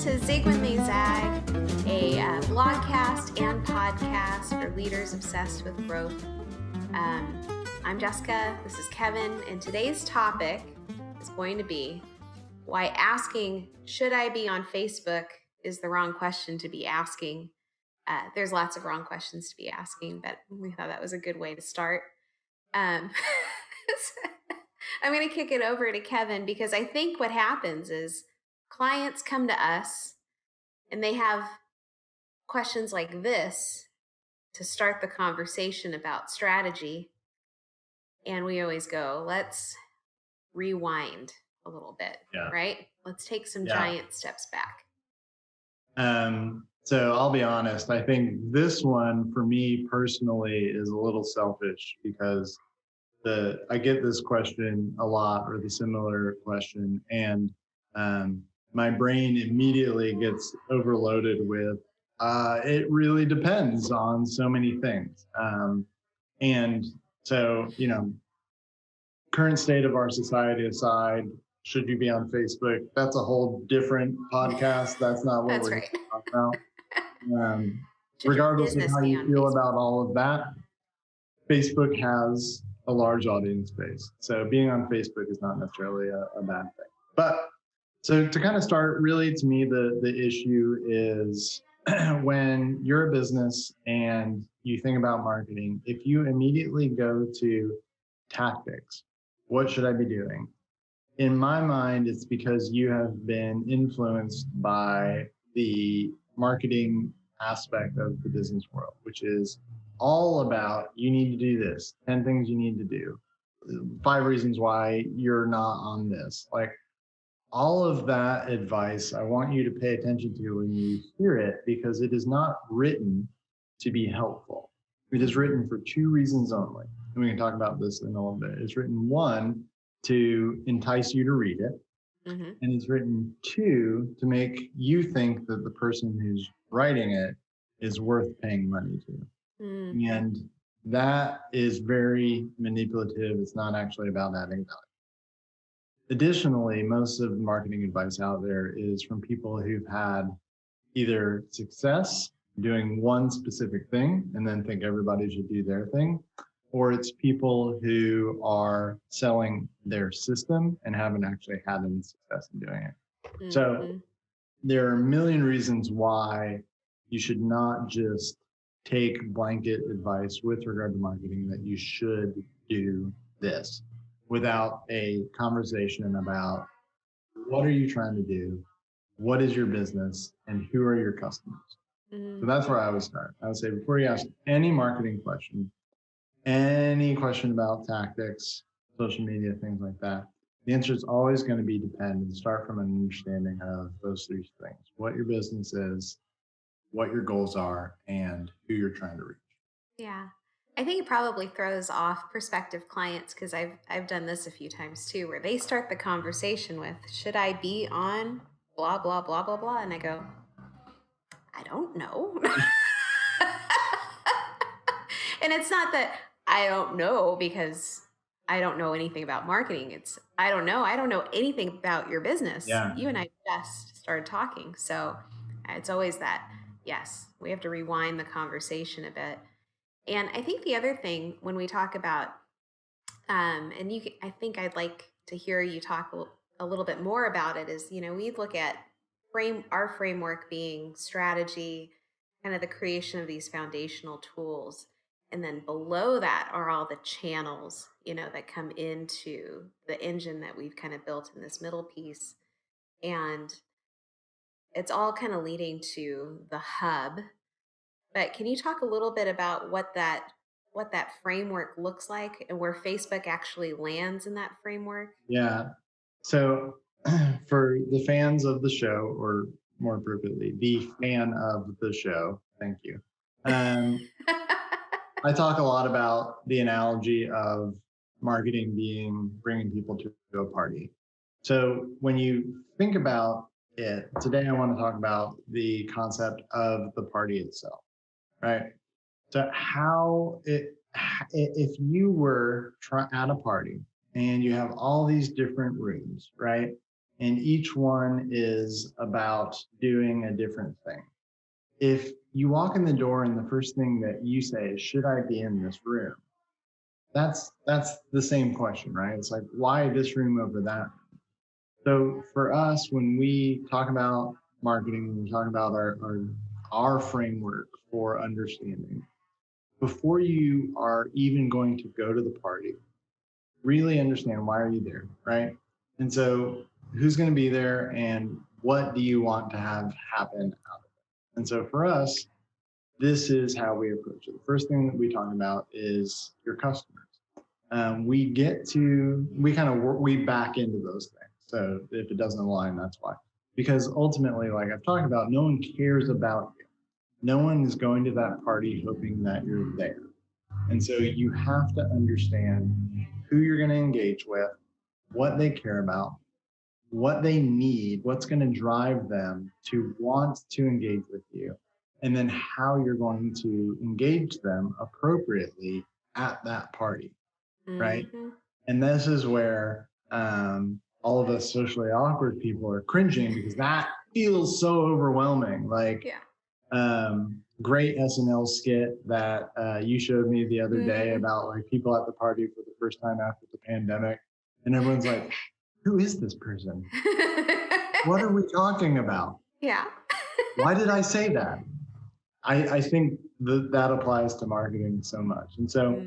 to Zig When They Zag, a blogcast and podcast for leaders obsessed with growth. I'm Jessica, this is Kevin, and today's topic is going to be why asking, should I be on Facebook, is the wrong question to be asking. There's lots of wrong questions to be asking, but we thought that was a good way to start. I'm going to kick it over to Kevin because I think what happens is clients come to us and they have questions like this to start the conversation about strategy. And we always go, let's rewind a little bit, right? Let's take some giant steps back. So I'll be honest, I think this one for me personally is a little selfish because I get this question a lot, or the similar question, and my brain immediately gets overloaded with, it really depends on so many things. And so, current state of our society aside, should you be on Facebook? That's a whole different podcast. That's not what we're talking about. Regardless of how you feel about all of that, Facebook has a large audience base. So being on Facebook is not necessarily a bad thing. But so to kind of start, really, to me, the issue is when you're a business and you think about marketing, if you immediately go to tactics, what should I be doing? In my mind, it's because you have been influenced by the marketing aspect of the business world, which is all about, you need to do this, 10 things you need to do, 5 reasons why you're not on this. Like, all of that advice, I want you to pay attention to when you hear it, because it is not written to be helpful. It is written for 2 reasons only. And we can talk about this in a little bit. It's written, 1, to entice you to read it. Mm-hmm. And it's written, 2, to make you think that the person who's writing it is worth paying money to. Mm-hmm. And that is very manipulative. It's not actually about adding value. Additionally, most of the marketing advice out there is from people who've had either success doing one specific thing and then think everybody should do their thing, or it's people who are selling their system and haven't actually had any success in doing it. Mm-hmm. So there are a million reasons why you should not just take blanket advice with regard to marketing that you should do this without a conversation about what are you trying to do, what is your business, and who are your customers. Mm-hmm. So that's where I would start. I would say, before you ask any marketing question, any question about tactics, social media, things like that, the answer is always going to be depend and start from an understanding of those 3 things: what your business is, what your goals are, and who you're trying to reach. Yeah. I think it probably throws off prospective clients, because I've done this a few times too, where they start the conversation with, should I be on blah, blah, blah, blah, blah? And I go, I don't know. And it's not that I don't know because I don't know anything about marketing. It's, I don't know anything about your business. Yeah. You and I just started talking. So it's always that, yes, we have to rewind the conversation a bit. And I think the other thing when we talk about, I think I'd like to hear you talk a little bit more about it, is, we look at our framework being strategy, kind of the creation of these foundational tools. And then below that are all the channels, that come into the engine that we've kind of built in this middle piece. And it's all kind of leading to the hub. But can you talk a little bit about what that framework looks like and where Facebook actually lands in that framework? Yeah. So for the fans of the show, or more appropriately, the fan of the show, thank you. I talk a lot about the analogy of marketing being bringing people to a party. So when you think about it, today I want to talk about the concept of the party itself. Right. So if you were at a party and you have all these different rooms, right? and each one is about doing a different thing. If you walk in the door and the first thing that you say is, should I be in this room? That's the same question, right? It's like, why this room over that? So for us, when we talk about marketing, when we talk about our framework for understanding, before you are even going to go to the party, really understand, why are you there, right? And so who's going to be there and what do you want to have happen out of it? And so for us, this is how we approach it. The first thing that we talk about is your customers. We back into those things. So if it doesn't align, that's why. Because ultimately, like I've talked about, no one cares about you. No one is going to that party hoping that you're there. And so you have to understand who you're going to engage with, what they care about, what they need, what's going to drive them to want to engage with you, and then how you're going to engage them appropriately at that party, right? Mm-hmm. And this is where all of us socially awkward people are cringing, because that feels so overwhelming. Like, great SNL skit that you showed me the other day about like people at the party for the first time after the pandemic, and everyone's like, who is this person? What are we talking about? Yeah. Why did I say that? I think that applies to marketing so much. And so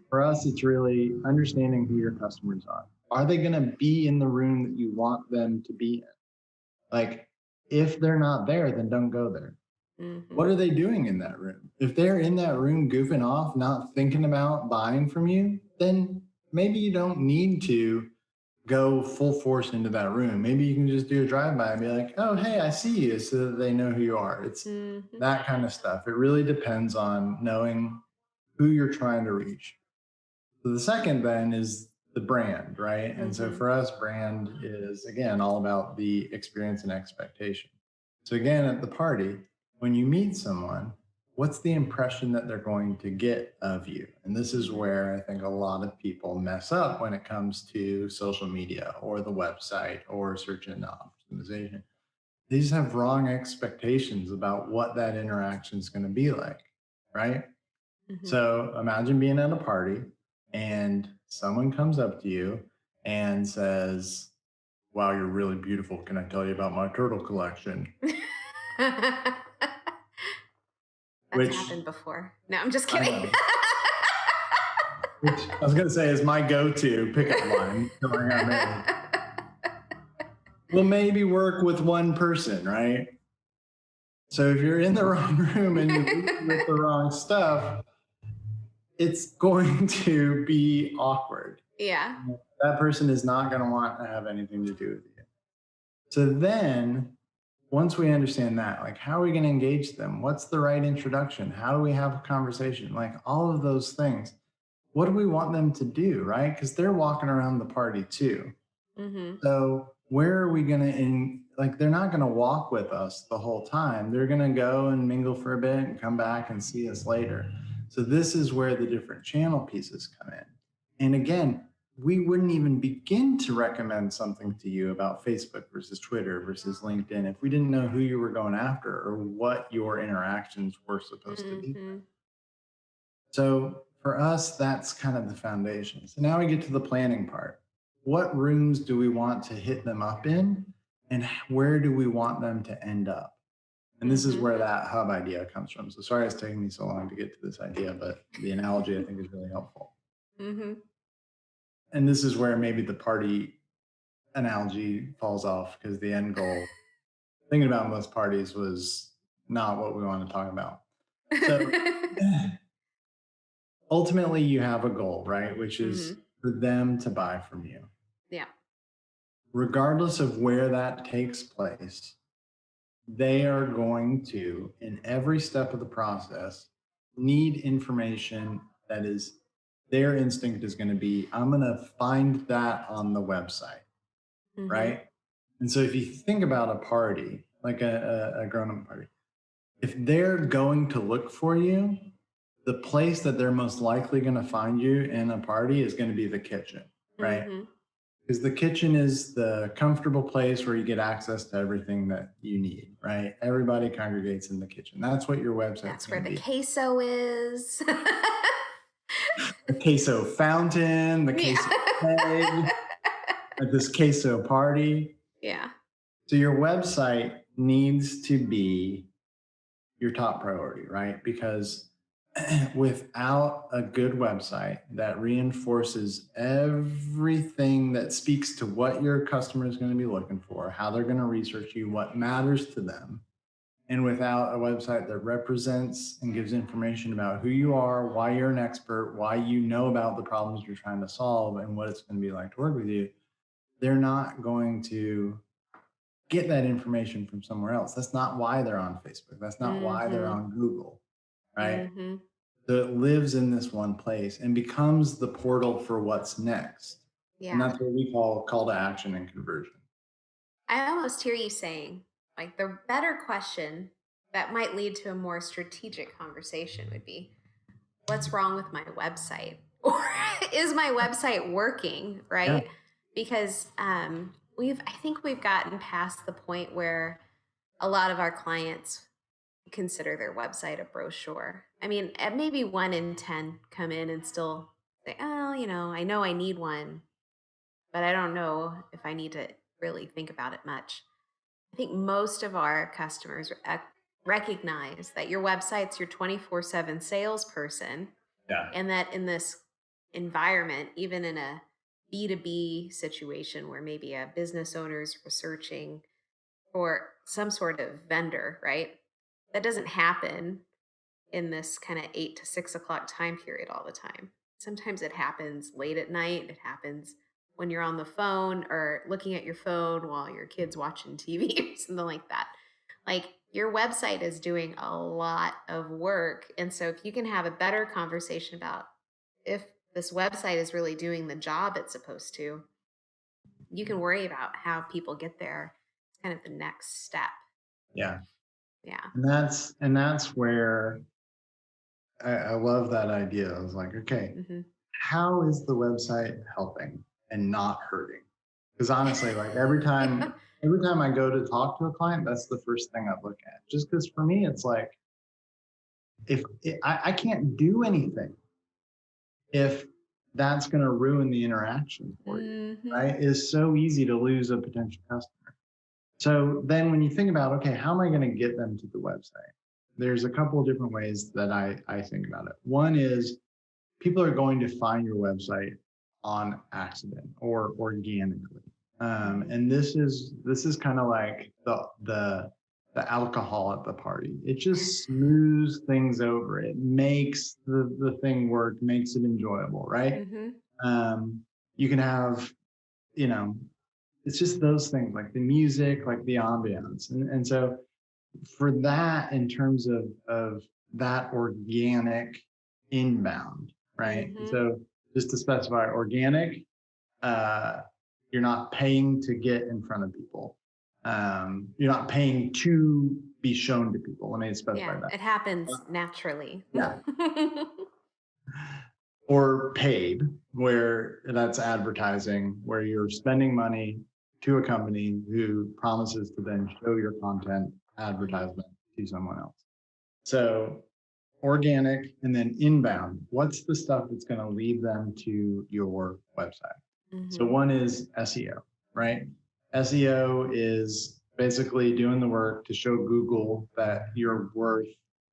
for us, it's really understanding who your customers are. Are they going to be in the room that you want them to be in? Like, if they're not there, then don't go there. What are they doing in that room? If they're in that room goofing off, not thinking about buying from you, then maybe you don't need to go full force into that room. Maybe you can just do a drive-by and be like, oh, hey, I see you, so that they know who you are. It's that kind of stuff. It really depends on knowing who you're trying to reach. So the second then is the brand, right? And so for us, brand is, again, all about the experience and expectation. So again, at the party, when you meet someone, what's the impression that they're going to get of you? And this is where I think a lot of people mess up when it comes to social media or the website or search engine optimization. They just have wrong expectations about what that interaction is going to be like, right? So imagine being at a party and someone comes up to you and says, wow, you're really beautiful. Can I tell you about my turtle collection? That's happened before. No, I'm just kidding. Which I was going to say is my go-to pickup line. We'll maybe work with one person, right? So if you're in the wrong room and you're with the wrong stuff, it's going to be awkward. Yeah. That person is not going to want to have anything to do with you. So then, once we understand that, like, how are we going to engage them? What's the right introduction? How do we have a conversation? Like, all of those things. What do we want them to do, right? Because they're walking around the party too. So where are we going to, like, they're not going to walk with us the whole time. They're going to go and mingle for a bit and come back and see us later. So this is where the different channel pieces come in. And again, we wouldn't even begin to recommend something to you about Facebook versus Twitter versus LinkedIn if we didn't know who you were going after or what your interactions were supposed to be. So for us, that's kind of the foundation. So now we get to the planning part. What rooms do we want to hit them up in, and where do we want them to end up? And this is where that hub idea comes from. So sorry it's taking me so long to get to this idea, but the analogy I think is really helpful. And this is where maybe the party analogy falls off, because the end goal, thinking about most parties, was not what we want to talk about. So ultimately you have a goal, right? Which is for them to buy from you. Yeah. Regardless of where that takes place, they are going to, in every step of the process, need information that is, their instinct is going to be, I'm going to find that on the website, right? And so if you think about a party, like a grown-up party, if they're going to look for you, the place that they're most likely going to find you in a party is going to be the kitchen, right? Because the kitchen is the comfortable place where you get access to everything that you need, right? Everybody congregates in the kitchen. That's what your website's That's where going to the be. queso is. The queso fountain, the Yeah. queso keg, at this queso party. Yeah. So your website needs to be your top priority, right? Because without a good website that reinforces everything that speaks to what your customer is going to be looking for, how they're going to research you, what matters to them, and without a website that represents and gives information about who you are, why you're an expert, why you know about the problems you're trying to solve, and what it's going to be like to work with you, they're not going to get that information from somewhere else. That's not why they're on Facebook. That's not why they're on Google, right? So it lives in this one place and becomes the portal for what's next. Yeah. And that's what we call to action and conversion. I almost hear you saying, like, the better question that might lead to a more strategic conversation would be, what's wrong with my website? Or is my website working, right? Yeah. Because I think we've gotten past the point where a lot of our clients consider their website a brochure. I mean, maybe 1 in 10 come in and still say, oh, I know I need one, but I don't know if I need to really think about it much. I think most of our customers recognize that your website's your 24/7 salesperson. Yeah. And that in this environment, even in a B2B situation where maybe a business owner is researching for some sort of vendor, right? That doesn't happen in this kind of 8 to 6 o'clock time period all the time. Sometimes it happens late at night. It happens when you're on the phone or looking at your phone while your kid's watching TV or something like that. Like, your website is doing a lot of work. And so if you can have a better conversation about if this website is really doing the job it's supposed to, you can worry about how people get there. It's kind of the next step. Yeah. Yeah. And that's where I love that idea. I was like, okay, how is the website helping and not hurting? Because honestly, like every time I go to talk to a client, that's the first thing I look at. Just because for me, it's like, I can't do anything if that's going to ruin the interaction for you, right? It's so easy to lose a potential customer. So then when you think about, okay, how am I going to get them to the website? There's a couple of different ways that I think about it. One is people are going to find your website on accident or organically. And this is kind of like the alcohol at the party. It just smooths things over. It makes the thing work, makes it enjoyable, right? You can have, it's just those things like the music, like the ambiance. And so for that, in terms of that organic inbound, right? So just to specify organic, you're not paying to get in front of people. You're not paying to be shown to people. Let me specify that. It happens naturally. Yeah. Or paid, where that's advertising, where you're spending money to a company who promises to then show your content advertisement to someone else. So organic and then inbound. What's the stuff that's going to lead them to your website? So one is SEO, right? SEO is basically doing the work to show Google that you're worth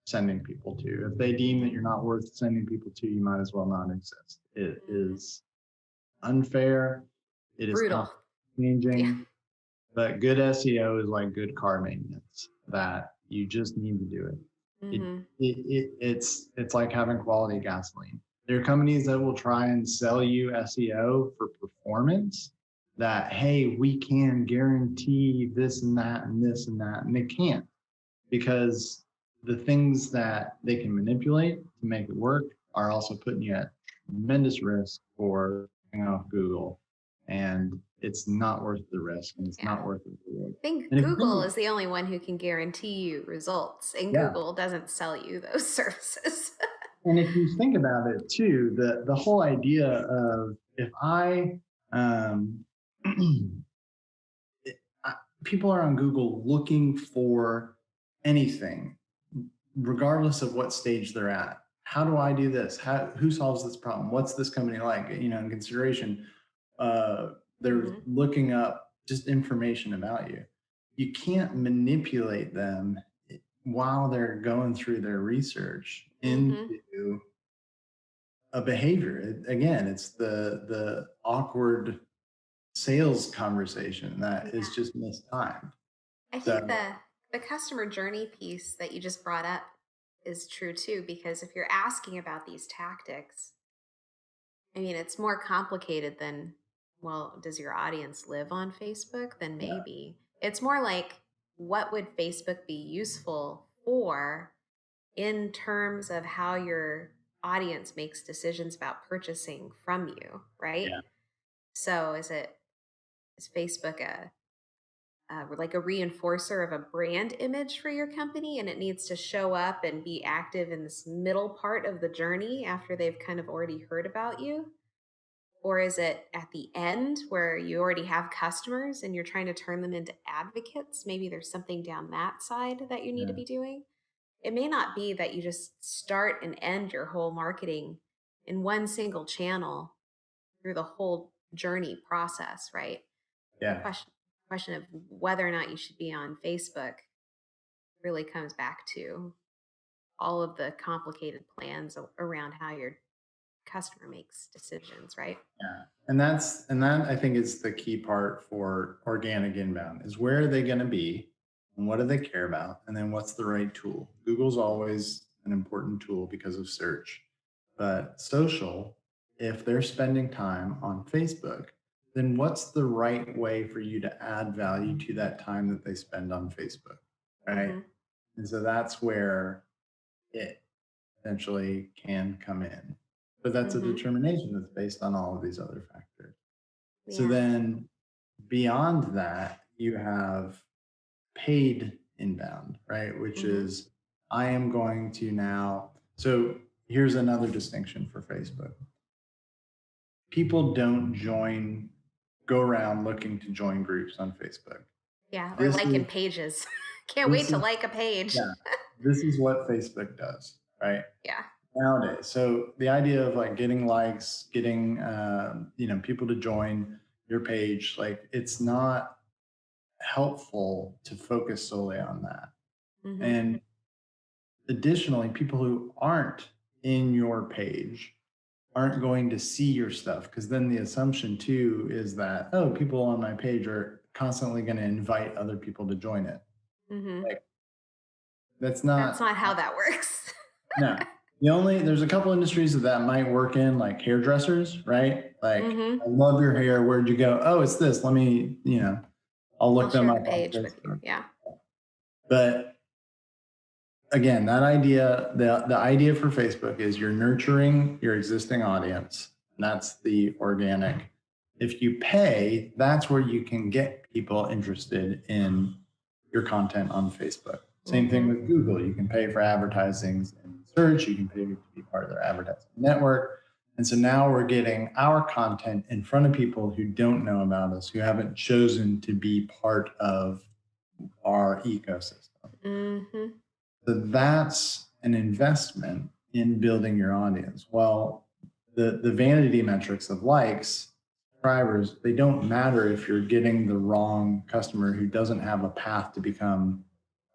sending people to. If they deem that you're not worth sending people to, you might as well not exist. It is unfair. It is brutal. Changing. But good SEO is like good car maintenance, that you just need to do it. It's like having quality gasoline. There are companies that will try and sell you SEO for performance, that, hey, we can guarantee this and that and this and that, and they can't, because the things that they can manipulate to make it work are also putting you at tremendous risk for going off Google, and it's not worth the risk, and it's not worth it. I think Google is the only one who can guarantee you results, and Google doesn't sell you those services. And if you think about it too, the whole idea of, if I people are on Google looking for anything, regardless of what stage they're at. How do I do this? Who solves this problem? What's this company like? You know, in consideration, they're looking up just information about you. You can't manipulate them while they're going through their research into a behavior. Again, it's the awkward sales conversation that is just mistimed. I think the customer journey piece that you just brought up is true too, because if you're asking about these tactics, I mean, it's more complicated than, well, does your audience live on Facebook? Then maybe. It's more like, what would Facebook be useful for in terms of how your audience makes decisions about purchasing from you, right? Yeah. So is Facebook like a reinforcer of a brand image for your company, and it needs to show up and be active in this middle part of the journey after they've kind of already heard about you? Or is it at the end where you already have customers and you're trying to turn them into advocates? Maybe there's something down that side that you need to be doing. It may not be that you just start and end your whole marketing in one single channel through the whole journey process, right? Yeah. The question of whether or not you should be on Facebook really comes back to all of the complicated plans around how your customer makes decisions, right? Yeah. And that I think is the key part for organic inbound is where are they going to be and what do they care about? And then what's the right tool? Google's always an important tool because of search, but social, if they're spending time on Facebook, then what's the right way for you to add value to that time that they spend on Facebook, right? And so that's where it essentially can come in. But that's a determination that's based on all of these other factors. Yeah. So then beyond that, you have paid inbound, right? Which is, I am going to now, so here's another distinction for Facebook. People don't go around looking to join groups on Facebook. Yeah, or liking pages. Can't wait to like a page. Yeah, this is what Facebook does, right? Yeah. Nowadays. So the idea of like getting likes, getting people to join your page, like it's not helpful to focus solely on that. And additionally, people who aren't in your page aren't going to see your stuff, because then the assumption too is that, oh, people on my page are constantly going to invite other people to join it. Like, that's not how that works. No. There's a couple industries that might work in, like hairdressers, right? Like, I love your hair. Where'd you go? Oh, it's this. Let me, I'll look them up. Yeah. But again, that idea, the idea for Facebook is you're nurturing your existing audience. And that's the organic. If you pay, that's where you can get people interested in your content on Facebook. Same thing with Google. You can pay for advertising in search. You can pay to be part of their advertising network. And so now we're getting our content in front of people who don't know about us, who haven't chosen to be part of our ecosystem. So that's an investment in building your audience. Well, the vanity metrics of likes, subscribers, they don't matter if you're getting the wrong customer who doesn't have a path to become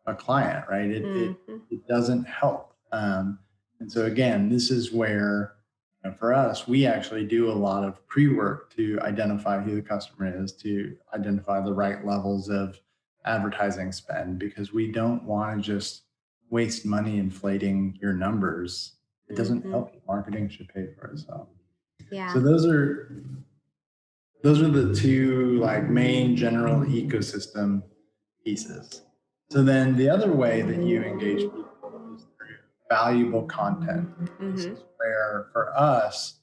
a client, right? It doesn't help. And so again, this is where, for us, we actually do a lot of pre-work to identify who the customer is, to identify the right levels of advertising spend, because we don't want to just waste money inflating your numbers. It doesn't help you. Marketing should pay for itself. Yeah. So those are the two like main general ecosystem pieces. So then the other way that you engage people is through valuable content. This is where, for us,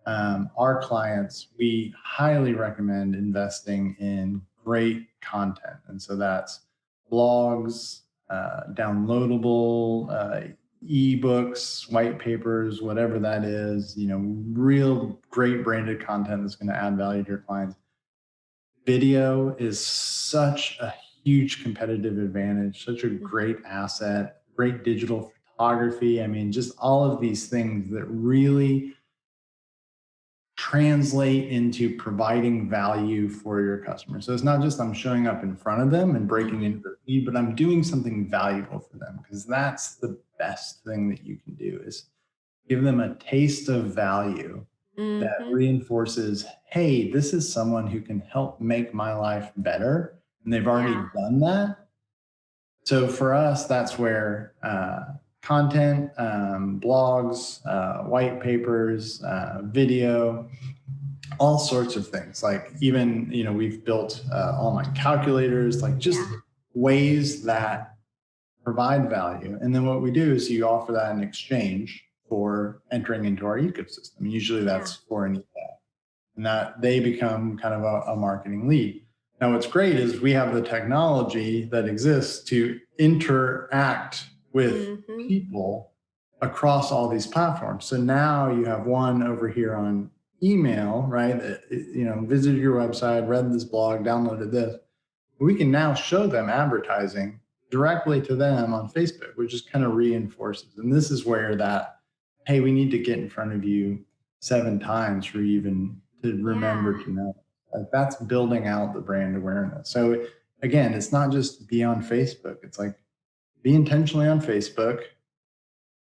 our clients, we highly recommend investing in great content. And so that's blogs, downloadable ebooks, white papers, whatever that is, real great branded content that's going to add value to your clients. video is such a huge competitive advantage, such a great asset, great digital photography. I mean, just all of these things that really translate into providing value for your customers. So it's not just I'm showing up in front of them and breaking into their feed, but I'm doing something valuable for them, because that's the best thing that you can do, is give them a taste of value that reinforces, hey, this is someone who can help make my life better. And they've already done that. So for us, that's where content, blogs, white papers, video, all sorts of things. Like even, we've built online calculators, like just ways that provide value. And then what we do is you offer that in exchange for entering into our ecosystem. Usually that's for an email, and that they become kind of a marketing lead. Now, what's great is we have the technology that exists to interact with people across all these platforms. So now you have one over here on email, right? Visited your website, read this blog, downloaded this. We can now show them advertising directly to them on Facebook, which just kind of reinforces. And this is where that, hey, we need to get in front of you 7 times for you even to remember to know. Like, that's building out the brand awareness. So again, it's not just be on Facebook. It's like, be intentionally on Facebook,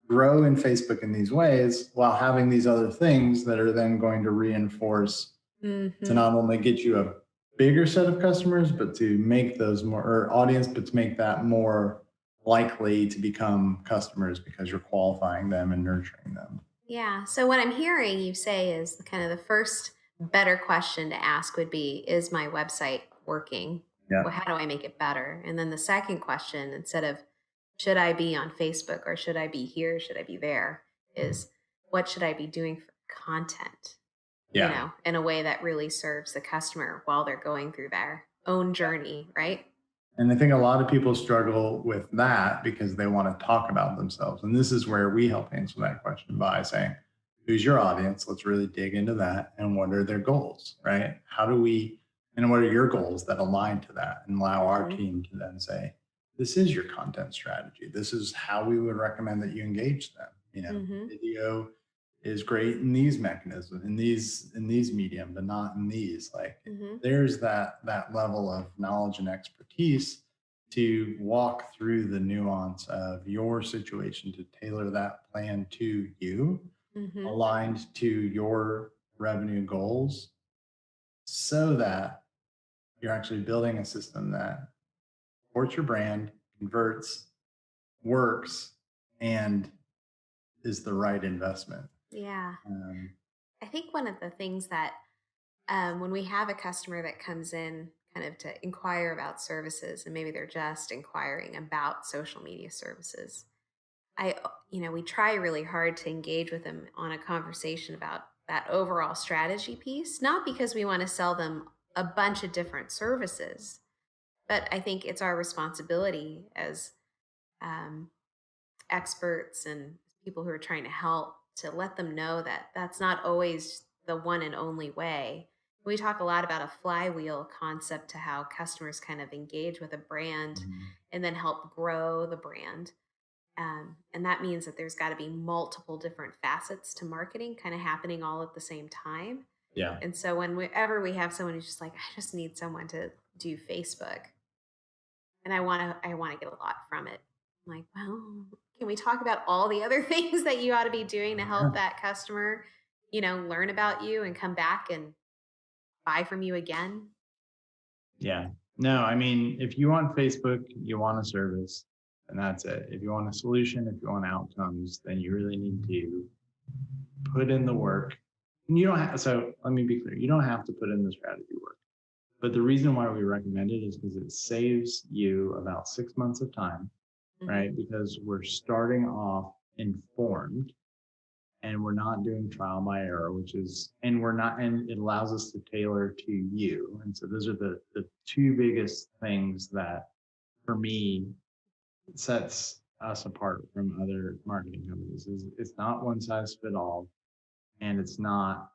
grow in Facebook in these ways, while having these other things that are then going to reinforce to not only get you a bigger set of customers, but to make those more, or audience, but to make that more likely to become customers because you're qualifying them and nurturing them. Yeah. So what I'm hearing you say is kind of the first better question to ask would be, is my website working? Yeah. Well, how do I make it better? And then the second question, instead of should I be on Facebook or should I be here, should I be there, is what should I be doing for content? Yeah. In a way that really serves the customer while they're going through their own journey, right? And I think a lot of people struggle with that because they want to talk about themselves. And this is where we help answer that question by saying, who's your audience? Let's really dig into that. And what are their goals, right? And what are your goals that align to that, and allow our team to then say, this is your content strategy. This is how we would recommend that you engage them. Video is great in these mechanisms, in these medium, but not in these. Like, there's that level of knowledge and expertise to walk through the nuance of your situation, to tailor that plan to you, aligned to your revenue goals, so that you're actually building a system that supports your brand, converts, works, and is the right investment. Yeah. I think one of the things that when we have a customer that comes in kind of to inquire about services, and maybe they're just inquiring about social media services, we try really hard to engage with them on a conversation about that overall strategy piece, not because we want to sell them a bunch of different services, but I think it's our responsibility as um, experts and people who are trying to help to let them know that that's not always the one and only way. We talk a lot about a flywheel concept to how customers kind of engage with a brand and then help grow the brand. And that means that there's got to be multiple different facets to marketing kind of happening all at the same time. Yeah. And so whenever we have someone who's just like, I just need someone to do Facebook, and I want to get a lot from it. I'm like, well, can we talk about all the other things that you ought to be doing to help that customer, learn about you and come back and buy from you again? Yeah. No, I mean, if you want Facebook, you want a service, and that's it. If you want a solution, if you want outcomes, then you really need to put in the work. And you don't have, so let me be clear, you don't have to put in the strategy work. But the reason why we recommend it is because it saves you about 6 months of time, right? Because we're starting off informed, and we're not doing trial by error, and it allows us to tailor to you. And so those are the 2 biggest things that, for me, sets us apart from other marketing companies. Is it's not one size fit all, and it's not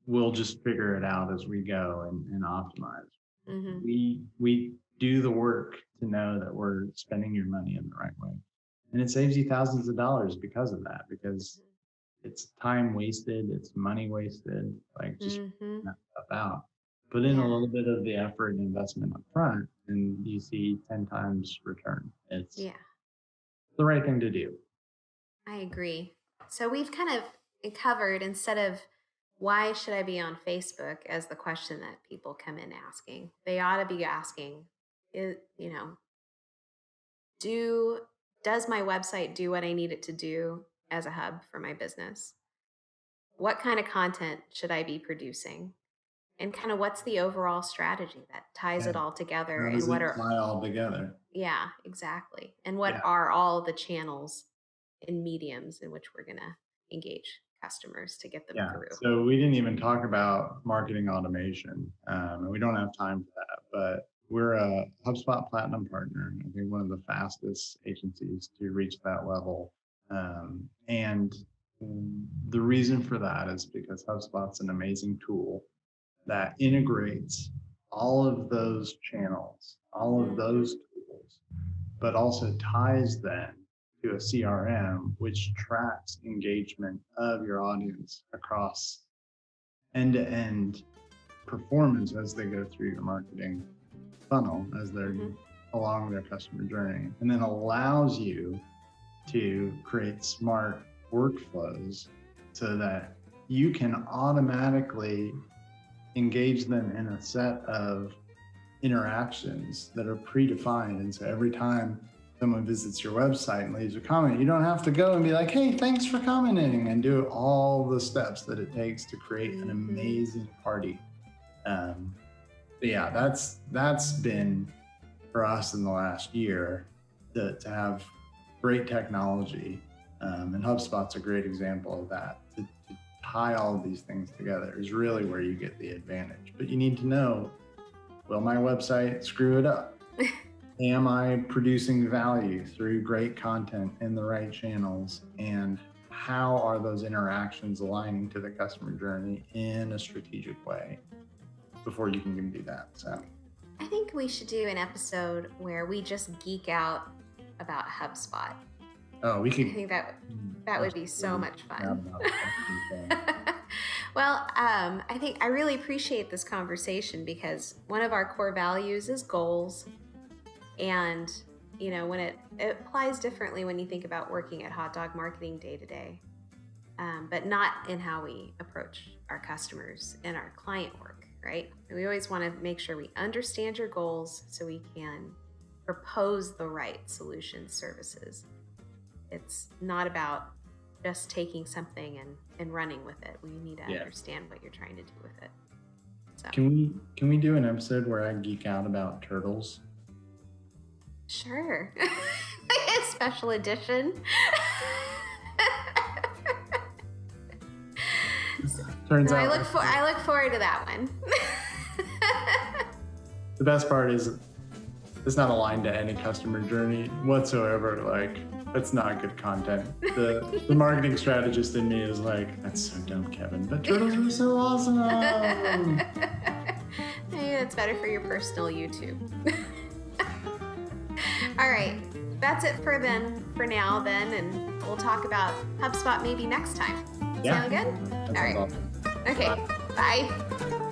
we'll just figure it out as we go and optimize. Mm-hmm. We do the work to know that we're spending your money in the right way. And it saves you thousands of dollars because of that, because it's time wasted, it's money wasted, like just that stuff out. Put in a little bit of the effort and investment up front, and you see 10 times return. It's the right thing to do. I agree. So we've kind of covered, instead of why should I be on Facebook as the question that people come in asking, they ought to be asking, does my website do what I need it to do as a hub for my business? What kind of content should I be producing? And kind of what's the overall strategy that ties it all together? And what tie all together? Yeah, exactly. And what are all the channels and mediums in which we're going to engage customers to get them through? So we didn't even talk about marketing automation, and we don't have time for that, but we're a HubSpot Platinum partner. I think one of the fastest agencies to reach that level. And the reason for that is because HubSpot's an amazing tool that integrates all of those channels, all of those tools, but also ties them to a CRM, which tracks engagement of your audience across end-to-end performance as they go through your marketing funnel, as they're along their customer journey, and then allows you to create smart workflows so that you can automatically engage them in a set of interactions that are predefined. And so every time someone visits your website and leaves a comment, you don't have to go and be like, hey, thanks for commenting, and do all the steps that it takes to create an amazing party. That's been for us in the last year to have great technology. And HubSpot's a great example of that. To tie all of these things together is really where you get the advantage. But you need to know, will my website screw it up? Am I producing value through great content in the right channels? And how are those interactions aligning to the customer journey in a strategic way before you can do that? So I think we should do an episode where we just geek out about HubSpot. Oh, we could. I think that would be so much fun. Well, I really appreciate this conversation, because one of our core values is goals. And, when it applies differently when you think about working at Hot Dog Marketing day to day, but not in how we approach our customers and our client work, right? We always want to make sure we understand your goals so we can propose the right solutions, services. It's not about just taking something and running with it. We need to understand what you're trying to do with it. So can we do an episode where I geek out about turtles? Sure. Special edition. Turns out I look forward to that one. The best part is it's not aligned to any customer journey whatsoever. Like, that's not good content. The marketing strategist in me is like, that's so dumb, Kevin, but turtles are so awesome. Maybe that's better for your personal YouTube. All right, that's it for now, and we'll talk about HubSpot maybe next time. Yeah. Sound good? All right. Awesome. Okay, bye.